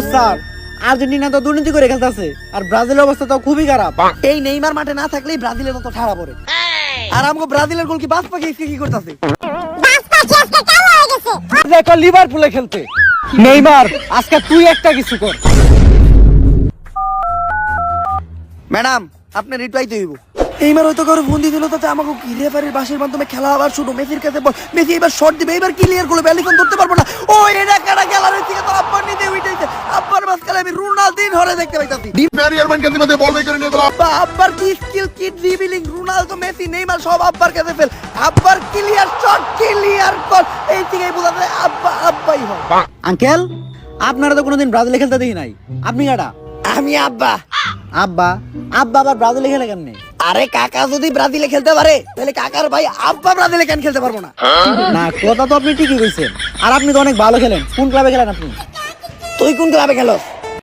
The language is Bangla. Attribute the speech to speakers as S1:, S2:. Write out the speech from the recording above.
S1: স্যার, আর্জেন্টিনা তো দুর্নীতি করে খেলতেছে আর ব্রাজিলের অবস্থা তো খুবই খারাপ।
S2: এই নেইমার মাঠে না থাকলেই ব্রাজিলের মতো ঠাড়া পড়ে। আর আমগো ব্রাজিলের গোল কি বাস পাখি কি করতেছে?
S1: দেখো লিভারপুলে খেলতে। নেইমার আজকে তুই একটা কিছু কর।
S2: ম্যাডাম আপনি রিপ্লাই দিইব। এইবার হয়তো কারো ফোন দিয়ে দিল তাতে আমাকে কি রেফারির বাসের মাধ্যমে খেলা আবার শুরু। মেসির কাছে বল, মেসি এবার শট দিবে, এবার ক্লিয়ার করবে, বেলিফোন ধরতে পারবো না। ও এটা কাটা গ্যালারি থেকে তো আব্বার নিতে উইটাইছে। আব্বার মাঝখানে আমি রোনালদিন হরে দেখতে পাইতাছি। আব্বার কি স্কিল, কি ড্রিবলিং, রোনালদো, মেসি, নেইমার সব আব্বার কাছে ফেল। আব্বার ক্লিয়ার শট, ক্লিয়ার কর, এই থেকেই বোঝা যায় আব্বা আব্বাই হয়।
S1: আঙ্কেল, আপনারা তো কোনোদিন ব্রাজিলে খেলতে দেখি নাই, আপনি কাটা?
S2: আমি আব্বা।
S1: আব্বা? আব্বা আবার ব্রাজিলে খেলে কেমনে?
S2: আরে কাকা যদি ব্রাজিলে খেলতে পারে তাহলে কাকার ভাই আব্বা ব্রাজিলে কেন খেলতে পারবো না?
S1: না, কথা তো আপনি ঠিকই কইছেন। আর আপনি তো অনেক ভালো খেলেন। কোন ক্লাবে খেলেন আপনি?
S2: তুই কোন ক্লাবে খেলোস?